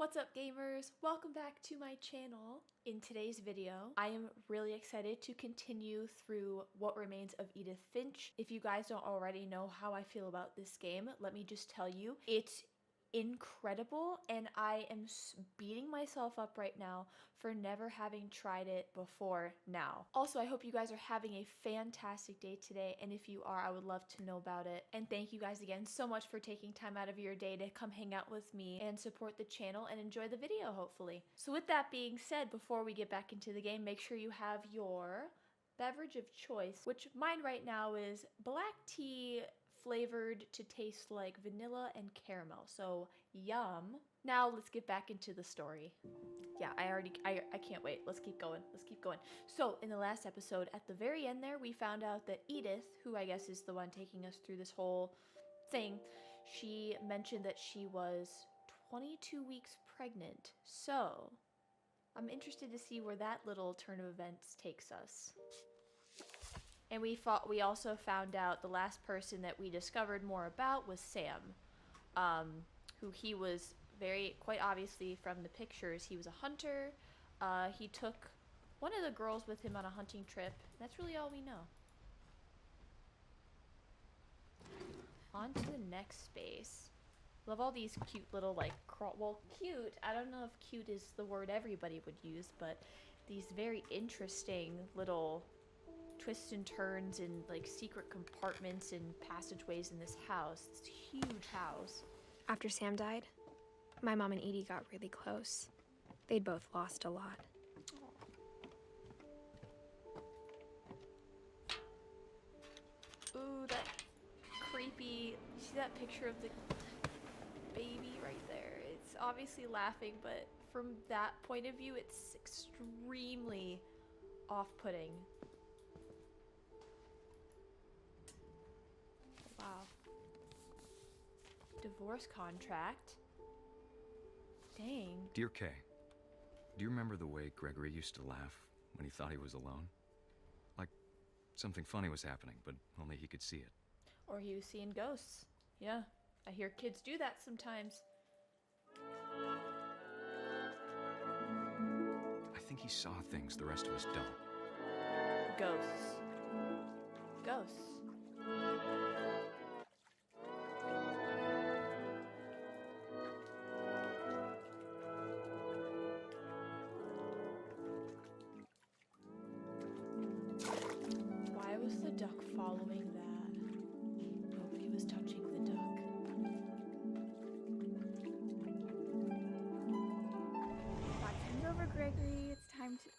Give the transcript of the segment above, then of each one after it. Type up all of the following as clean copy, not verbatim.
What's up gamers? Welcome back to my channel. In today's video, I am really excited to continue through What Remains of Edith Finch. If you guys don't already know how I feel about this game, let me just tell you, it's incredible and I am beating myself up right now for never having tried it before now. Also, I hope you guys are having a fantastic day today, and if you are, I would love to know about it. And thank you guys again so much for taking time out of your day to come hang out with me and support the channel and enjoy the video, hopefully. So with that being said, before we get back into the game, make sure you have your beverage of choice, which mine right now is black tea flavored to taste like vanilla and caramel. So yum. Now let's get back into the story. Yeah, I can't wait. Let's keep going. Let's keep going. So in the last episode, at the very end there, we found out that Edith, who I guess is the one taking us through this whole thing, she mentioned that she was 22 weeks pregnant. So I'm interested to see where that little turn of events takes us. And we also found out the last person that we discovered more about was Sam, who he was quite obviously from the pictures, he was a hunter. He took one of the girls with him on a hunting trip. That's really all we know. On to the next space. Love all these cute little cute. I don't know if cute is the word everybody would use, but these very interesting little twists and turns and like secret compartments and passageways in this house, this huge house. After Sam died, my mom and Edie got really close. They'd both lost a lot. Ooh, that creepy, you see that picture of the baby right there? It's obviously laughing, but from that point of view, it's extremely off-putting. Wow. Divorce contract. Dang. Dear Kay, do you remember the way Gregory used to laugh when he thought he was alone? Like something funny was happening, but only he could see it. Or he was seeing ghosts. Yeah, I hear kids do that sometimes. I think he saw things the rest of us don't. Ghosts. Ghosts. Why was the duck following that? Nobody was touching the duck. Time's over, Gregory. It's time to...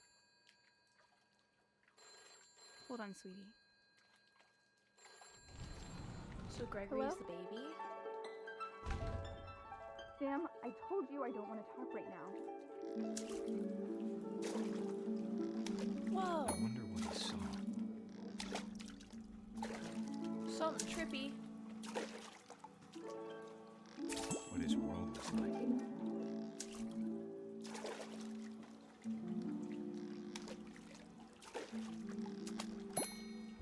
Hold on, sweetie. So Gregory's Hello? the baby? Sam, I told you I don't want to talk right now. Whoa! I wonder what he saw. Something trippy. What his world was like.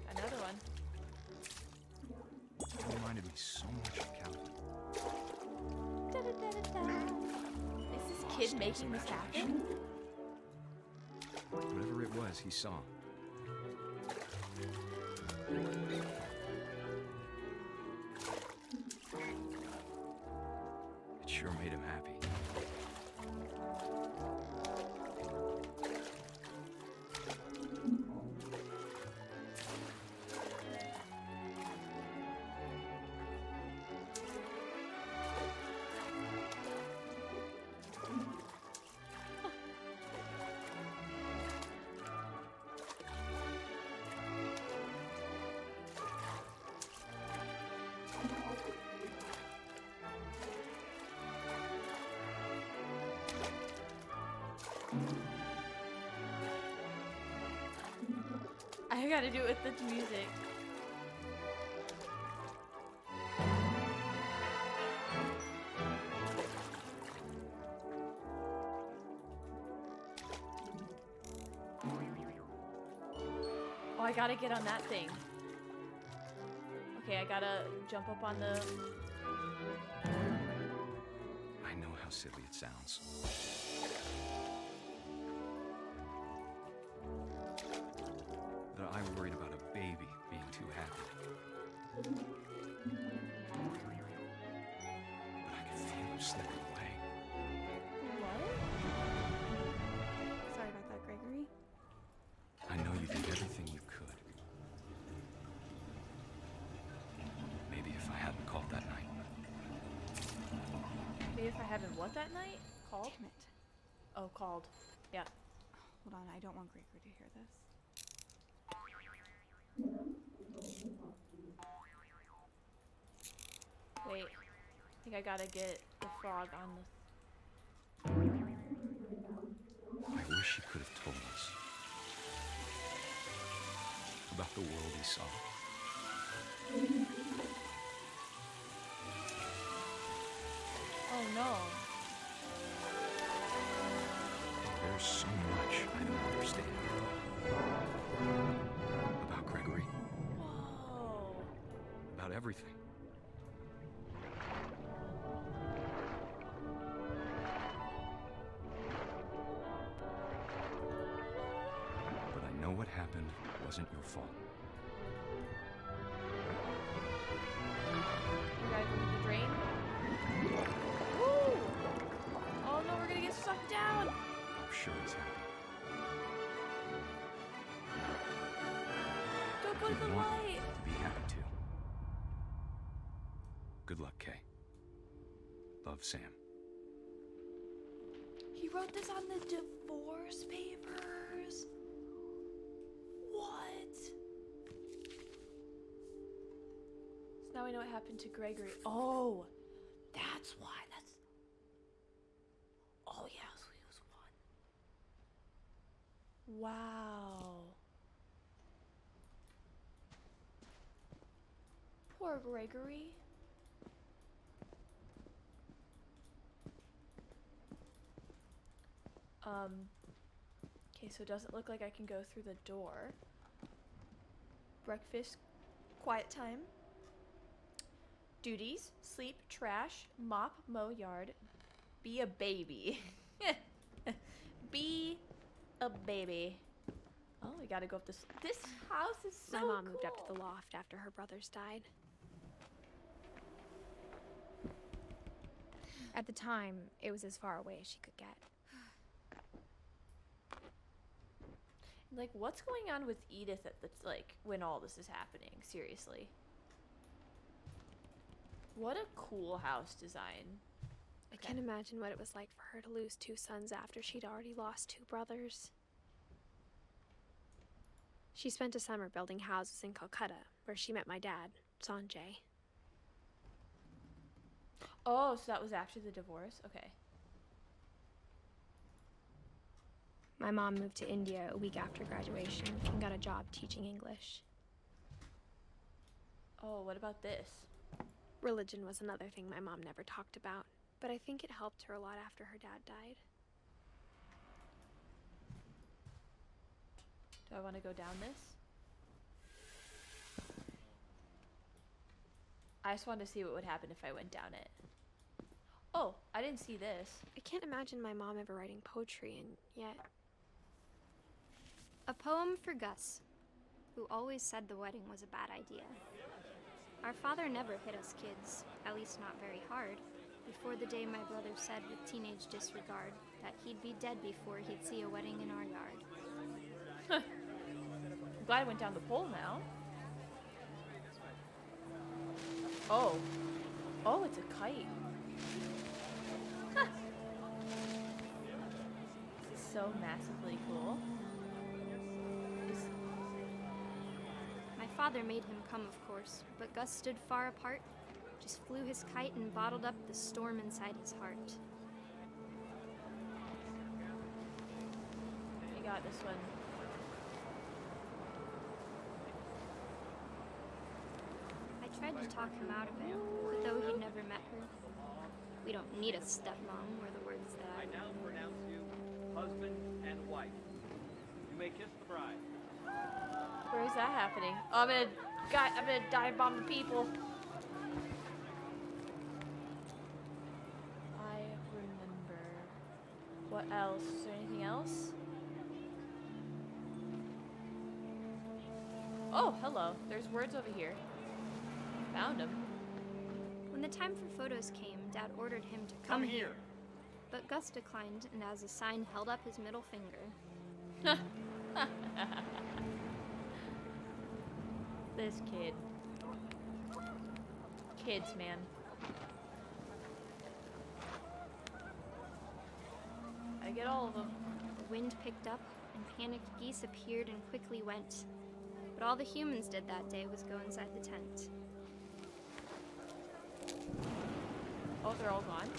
Another one. It reminded me so much of Calvin. Da-da-da-da-da. Is this kid making this happen? Whatever it was, he saw. It sure made him happy. I gotta do it with the music. Oh, I gotta get on that thing. Okay, I gotta jump up on the... I know how how silly it sounds. That I worried about a baby being too happy. But I could feel him slipping away. What? Sorry about that, Gregory. I know you did everything you could. Maybe if I hadn't called that night. Maybe if I hadn't what that night? Called? Damn it. Oh, called. Yeah. Hold on, I don't want Gregory to hear this. Wait. I think I gotta get the frog on the... I wish he could have told us about the world he saw. Oh no. There's so much I don't understand about Gregory, Whoa. about everything. But I know what happened wasn't your fault. We gotta go through the drain. Woo! Oh no, we're gonna get sucked down. I'm sure he's happy. Don't go to the You want light. to be happy too. Good luck, Kay. Love, Sam. He wrote this on the divorce papers. What? So now we know what happened to Gregory. Oh, that's why. That's. Oh yeah, so he was one. Wow. Poor Gregory. Okay, so it doesn't look like I can go through the door. Breakfast, quiet time. Duties, sleep, trash, mop, mow yard, be a baby. Be a baby. Oh, we gotta go up this. This house is so My mom moved up to cool. the loft after her brothers died. At the time, it was as far away as she could get. Like, what's going on with Edith at the, like, when all this is happening? Seriously. What a cool house design. I can't imagine what it was like for her to lose 2 sons after she'd already lost 2 brothers. She spent a summer building houses in Calcutta, where she met my dad, Sanjay. Oh, so that was after the divorce? Okay. My mom moved to India a week after graduation and got a job teaching English. Oh, what about this? Religion was another thing my mom never talked about, but I think it helped her a lot after her dad died. Do I want to go down this? I just wanted to see what would happen if I went down it. Oh, I didn't see this. I can't imagine my mom ever writing poetry, and yet... A poem for Gus, who always said the wedding was a bad idea. Our father never hit us kids, at least not very hard, before the day my brother said with teenage disregard that he'd be dead before he'd see a wedding in our yard. I'm glad I went down the pole now. Oh. Oh, it's a kite. Huh. This is so massively cool. My father made him come, of course, but Gus stood far apart, just flew his kite and bottled up the storm inside his heart. I got this one. I tried to talk him out of it, but though he'd never met her, we don't need a stepmom, were the words that I now pronounce you husband and wife. You may kiss the bride. Where is that happening? Oh, I'm gonna dive bomb the people. I What else? Is there anything else? Oh, hello. There's words over here. Found them. When the time for photos came, Dad ordered him to come here. But Gus declined, and as a sign held up his middle finger. This kid. Kids, man. I get all of them. The wind picked up, and panicked geese appeared and quickly went. But all the humans did that day was go inside the tent. Oh, they're all gone?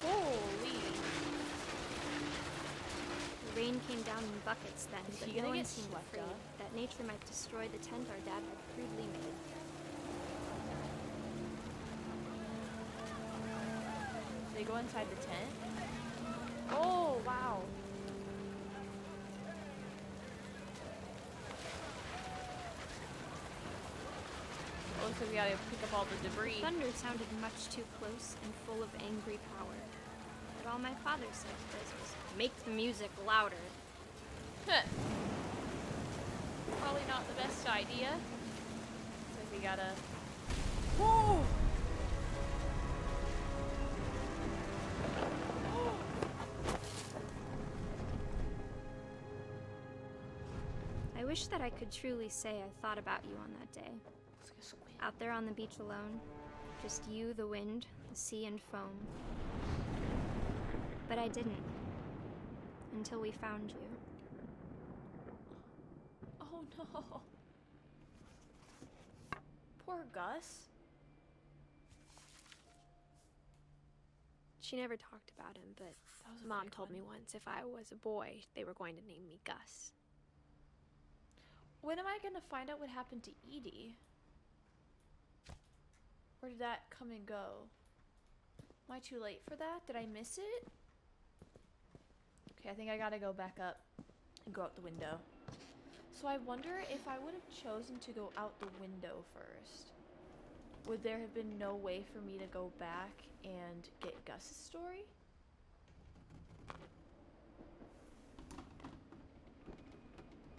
Holy. The rain came down in buckets then, Is but he no gonna one get seemed swept afraid up? that nature might destroy the tent our dad had crudely made. They go inside the tent? Oh, wow. Oh, so we gotta pick up all the debris. The thunder sounded much too close and full of angry power. But all my father said to this was, "Make the music louder." Huh. Probably not the best idea. So we gotta... Whoa! I wish that I could truly say I thought about you on that day. Looks like a squid. Out there on the beach alone, just you, the wind, the sea, and foam. But I didn't. Until we found you. Oh no. Poor Gus. She never talked about him, but That was a Mom big told one. me once if I was a boy, they were going to name me Gus. When am I gonna find out what happened to Edie? Or did that come and go? Am I too late for that? Did I miss it? Okay, I think I gotta go back up and go out the window. So I wonder if I would have chosen to go out the window first. Would there have been no way for me to go back and get Gus's story?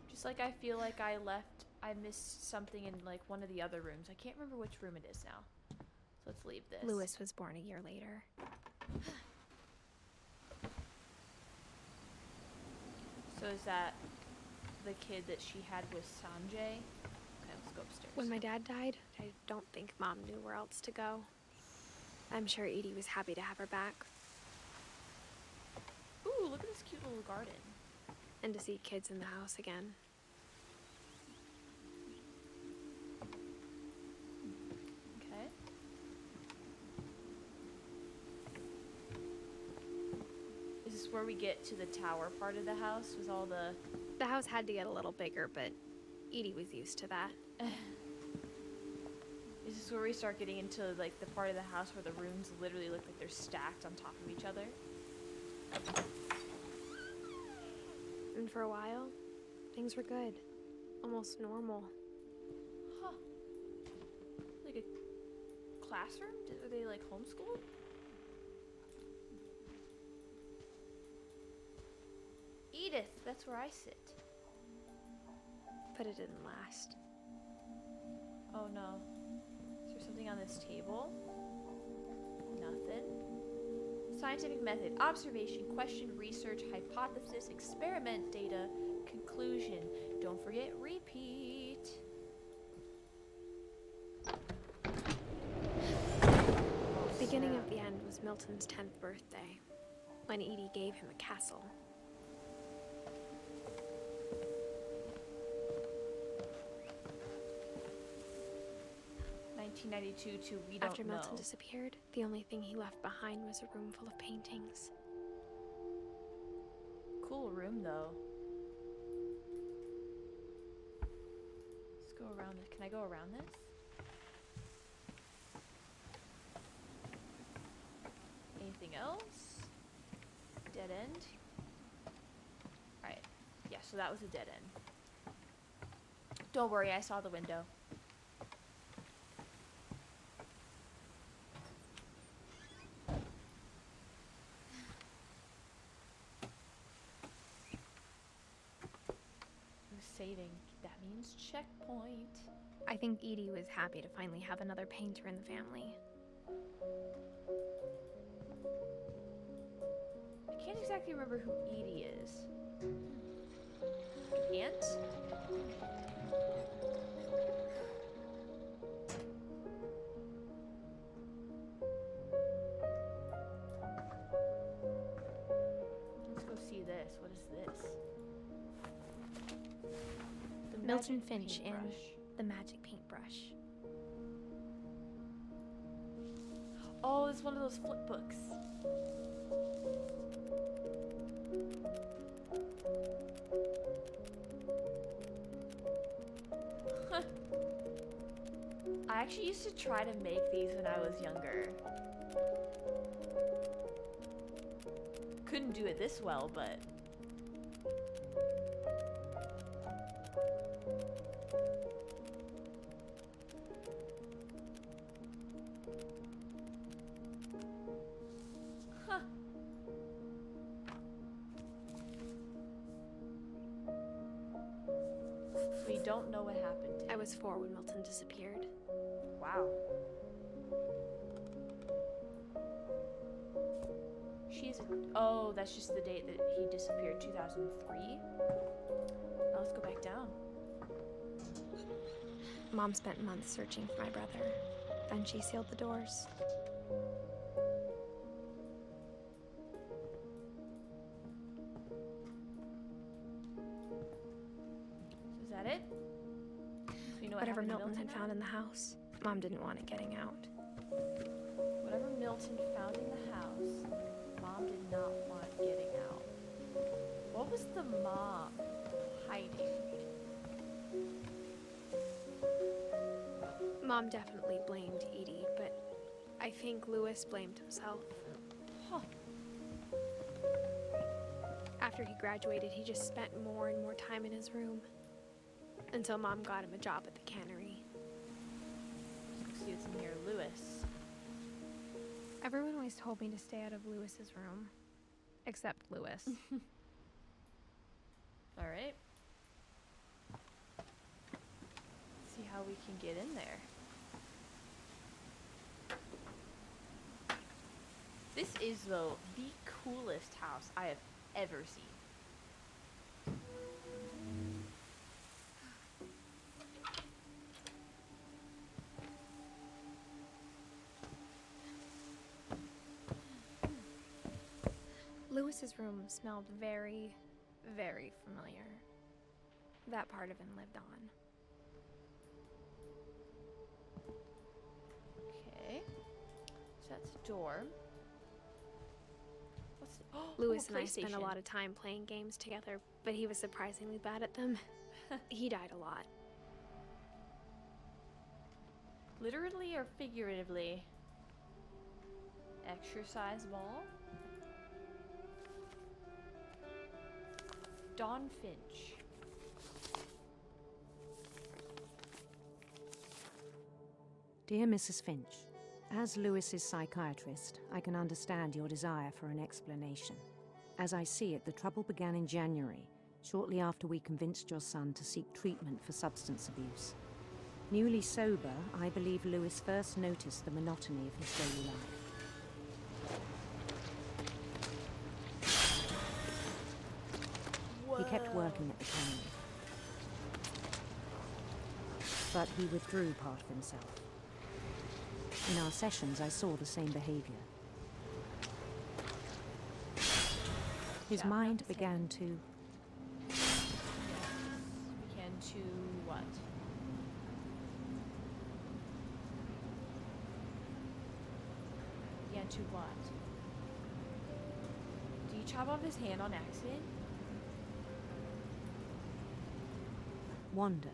Just like I feel like I missed something in like one of the other rooms. I can't remember which room it is now. So let's leave this. Lewis was born a year later. So is that the kid that she had with Sanjay? Okay, let's go upstairs. When my dad died, I don't think Mom knew where else to go. I'm sure Edie was happy to have her back Ooh, look at this cute little garden. and to see kids in the house again. Okay. Is this where we get to the tower part of the house with all the... The house had to get a little bigger, but Edie was used to that. Is this where we start getting into like the part of the house where the rooms literally look like they're stacked on top of each other? And for a while, things were good. Almost normal. Huh. Like a classroom? Are they like homeschooled? Edith, that's where I sit. But it didn't last. Oh no. Is there something on this table? Nothing. Scientific method. Observation, question, research, hypothesis, experiment, data, conclusion. Don't forget repeat. Beginning of the end was Milton's 10th birthday, when Edie gave him a castle. To we don't After know. Milton disappeared, the only thing he left behind was a room full of paintings. Cool room though. Let's go around this. Can I go around this? Anything else? Dead end? Alright. Yeah, so that was a dead end. Don't worry, I saw the window. saving. That means checkpoint. I think Edie was happy to finally have another painter in the family. I can't exactly remember who Edie is. An aunt? Let's go see this. What is this? The Milton magic Finch in paintbrush. The Magic Paintbrush. Oh, it's one of those flip books. I actually used to try to make these when I was younger. Couldn't do it this well, but... Huh. We don't know what happened to I him. was 4 when Milton disappeared. Wow. She's oh, that's just the date that he disappeared, 2003. Now let's go back down. Mom spent months searching for my brother. Then she sealed the doors. So is that it? So we know what Whatever happened to Milton had now? found in the house, Mom didn't want it getting out. Whatever Milton found in the house, Mom did not want it getting out. What was the mom hiding? Mom definitely blamed Edie, but I think Lewis blamed himself. Huh. After he graduated, he just spent more and more time in his room. Until Mom got him a job at the cannery. Let's see what's in here. Lewis. Everyone always told me to stay out of Lewis's room. Except Lewis. Alright. See how we can get in there. This is, though, the coolest house I have ever seen. Lewis's room smelled very, very familiar. That part of him lived on. Okay. So that's a door. What's the, oh, Lewis a and I spent a PlayStation. lot of time playing games together, but he was surprisingly bad at them. He died a lot. Literally or figuratively? Exercise ball? Dawn Finch. Dear Mrs. Finch, as Lewis's psychiatrist, I can understand your desire for an explanation. As I see it, the trouble began in January, shortly after we convinced your son to seek treatment for substance abuse. Newly sober, I believe Lewis first noticed the monotony of his daily life. He kept working at the cannery. But he withdrew part of himself. In our sessions, I saw the same behavior. His Yeah, mind not the same. began to... Began to what? Began to what? Do you chop off his hand on accident? wander.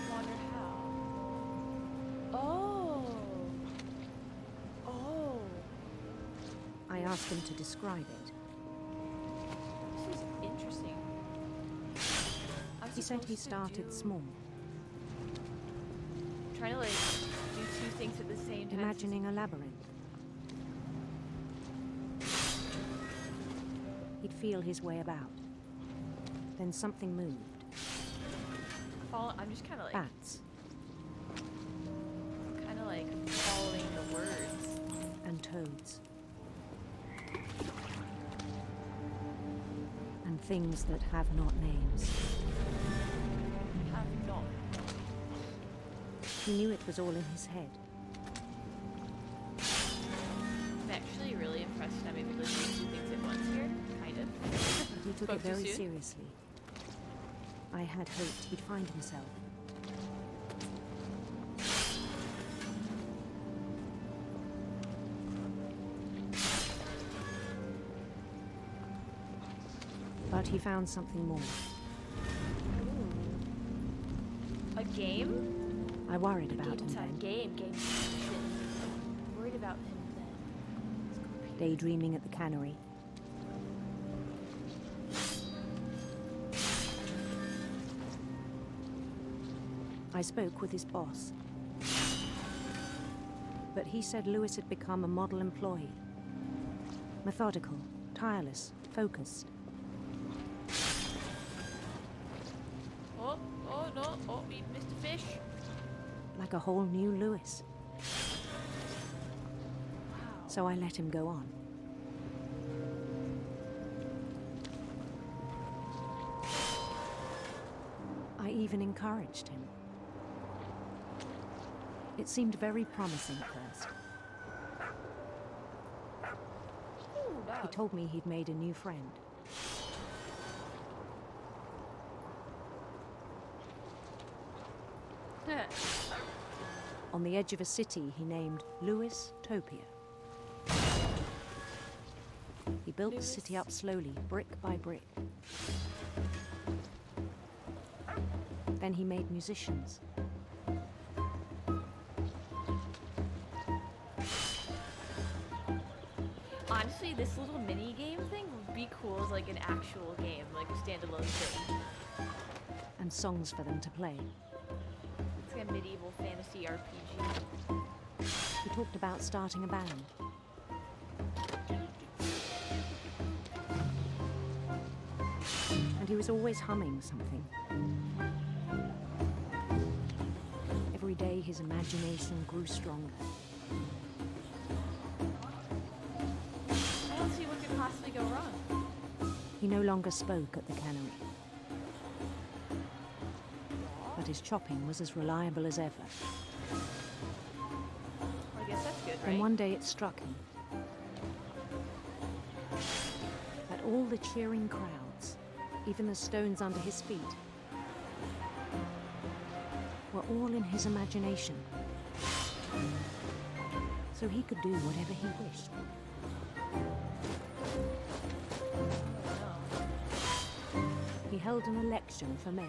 Wonder how. Oh. Oh. I asked him to describe it. that He said he supposed to started do? small, Trying to like do two things at the same time. imagining a labyrinth. He'd feel his way about. Then something moved. I'm just kind of like Bats following the words. and toads. And things that have not names. Have not. He knew it was all in his head. I'm actually really impressed that I'm able to do two things at once here. Kind of. But he took Spoke it too very soon? seriously. I had hoped he'd find himself. But he found something more. A game? I worried A about game him inside then, a game. Game. Shit. I'm worried about him then. daydreaming at the cannery. I spoke with his boss. But he said Lewis had become a model employee. Methodical, tireless, focused. Oh no! Oh, Mr. Fish. Like a whole new Lewis. Wow. So I let him go on. I even encouraged him. It seemed very promising at first. Ooh, He dog. told me he'd made a new friend. On the edge of a city he named Lewis Topia. He built the city up slowly, brick by brick. Then he made musicians. Honestly, this little mini game thing would be cool as like an actual game, like a standalone thing. And songs for them to play. It's like a medieval fantasy RPG. He talked about starting a band. And he was always humming something. Every day his imagination grew stronger. I don't see what could possibly go wrong. He no longer spoke at the cannery. But his chopping was as reliable as ever. Well, I guess that's good, right? Then one day it struck him that all the cheering crowds, even the stones under his feet, were all in his imagination. So he could do whatever he wished. He held an election for mayor,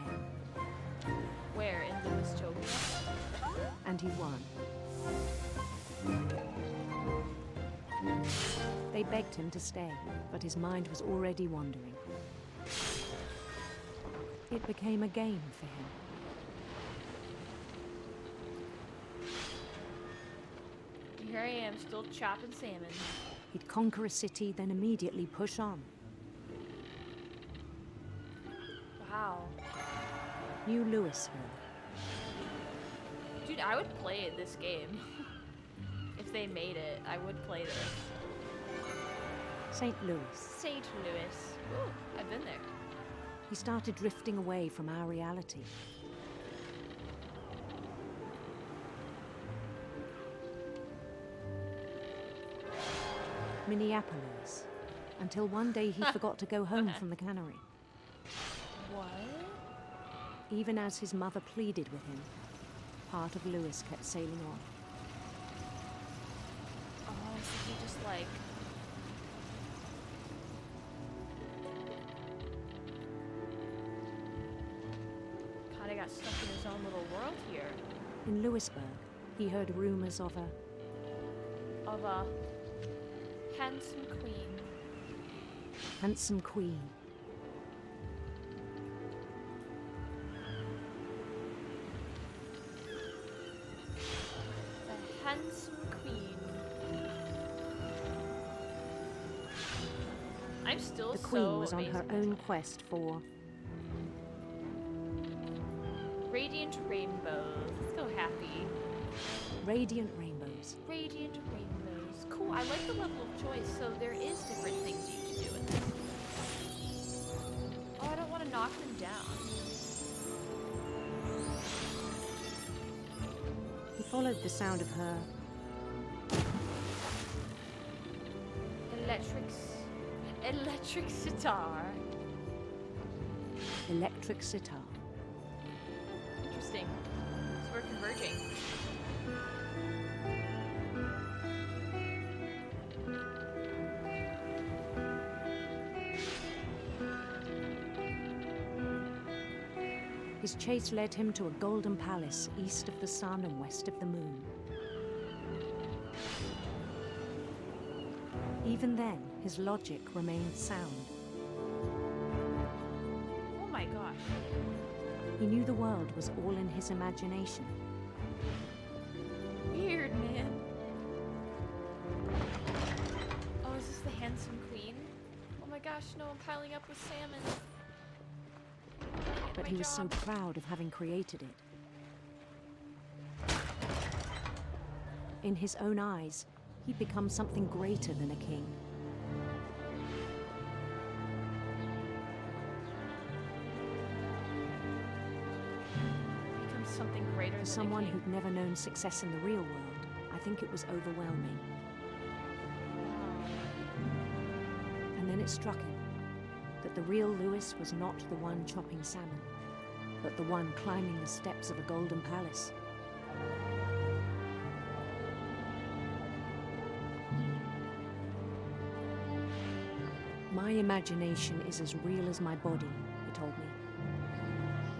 Where in Lewistopia? and he won. They begged him to stay, but his mind was already wandering. It became a game for him. Here I am, still chopping salmon. He'd conquer a city, then immediately push on. Wow. New Louisville. Dude, I would play this game. If they made it, I would play this. St. Louis. St. Louis. Ooh, I've been there. He started drifting away from our reality. Minneapolis. Until one day he forgot to go home from the cannery. What? Even as his mother pleaded with him, part of Lewis kept sailing on. Oh, so he just like... kinda got stuck in his own little world here. In Louisburg, he heard rumors of a Of a handsome queen. handsome queen. handsome queen. I'm still The queen so was on her amazed. own quest for Radiant rainbows. Let's go happy. radiant rainbows. Radiant rainbows. Cool. I like the level of choice. So there is different things you can do in this. Oh, I don't want to knock them down. He followed the sound of her Electric sitar. electric sitar. Interesting. So we're converging. His chase led him to a golden palace east of the sun and west of the moon. Even then, his logic remained sound. Oh my gosh. He knew the world was all in his imagination. Weird, man. Oh, is this the handsome queen? Oh my gosh, no, I'm piling up with salmon. But he was so proud of having created it. In his own eyes, he'd become something greater than a king. Becomes something greater For than someone a king. who'd never known success in the real world, I think it was overwhelming. And then it struck him that the real Lewis was not the one chopping salmon, but the one climbing the steps of a golden palace. My imagination is as real as my body, he told me.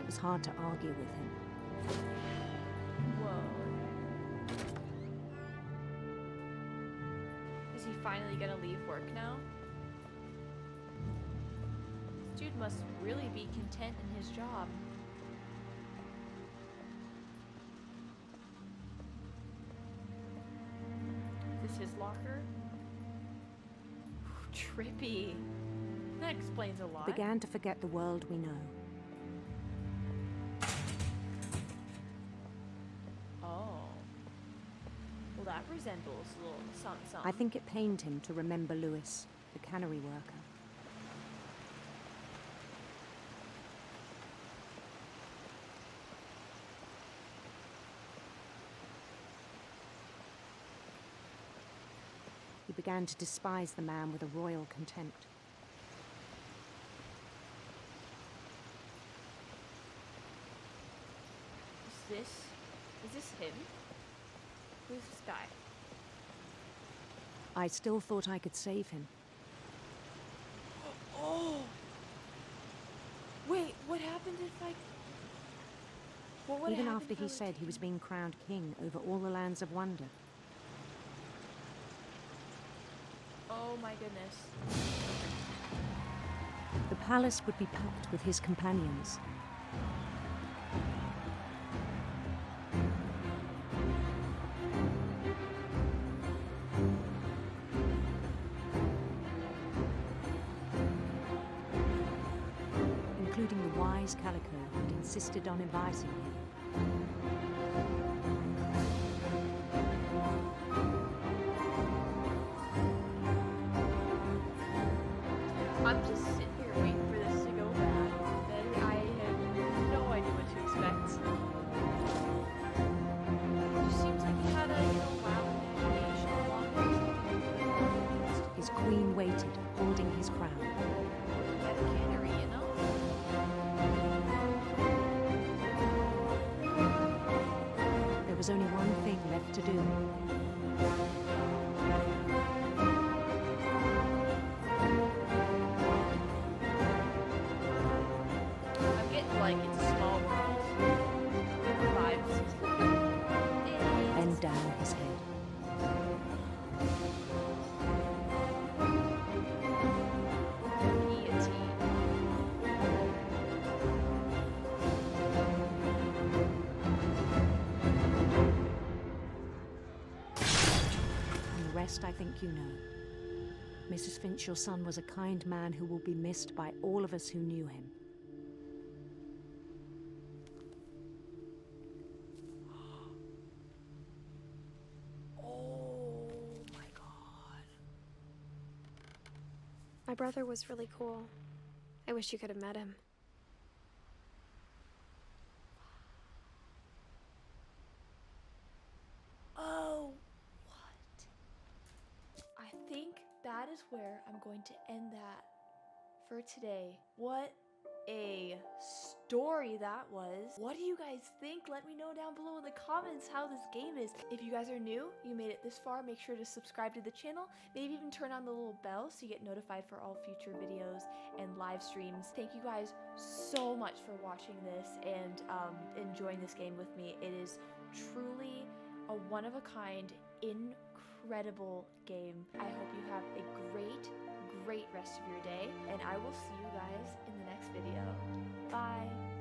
It was hard to argue with him. Whoa. Is he finally gonna leave work now? This dude must really be content in his job. Is this his locker? Trippy. That explains a lot. Began to forget the world we know. Oh. Well, that resembles a little something. I think it pained him to remember Lewis, the cannery worker. He began to despise the man with a royal contempt. Is this him? Who's this guy? I still thought I could save him. Oh! Wait, what happened if I... What would Even happen after if I he was said he was being crowned king over all the lands of wonder. Oh my goodness. The palace would be packed with his companions. Including the wise Calico who'd insisted on inviting him. I'm just sitting here waiting for this to go bad. Then I have no idea what to expect. It just seems like he had a, wild imagination along with His queen waited, holding his crown. He had a cannery, There was only one thing left to do. I'm getting like it's a small world vibes. Bend down his head. Guillotine. rest I think you know. Mrs. Finch, your son was a kind man who will be missed by all of us who knew him. Oh my god. My brother was really cool. I wish you could have met him. Oh, what? I think that is where I'm going to end that for today. What a story that was. What do you guys think? Let me know down below in the comments how this game is. If you guys are new, you made it this far, make sure to subscribe to the channel. Maybe even turn on the little bell so you get notified for all future videos and live streams. Thank you guys so much for watching this and enjoying this game with me. It is truly a one-of-a-kind, incredible game. I hope you have a great rest of your day, and I will see you guys in the next video. Bye!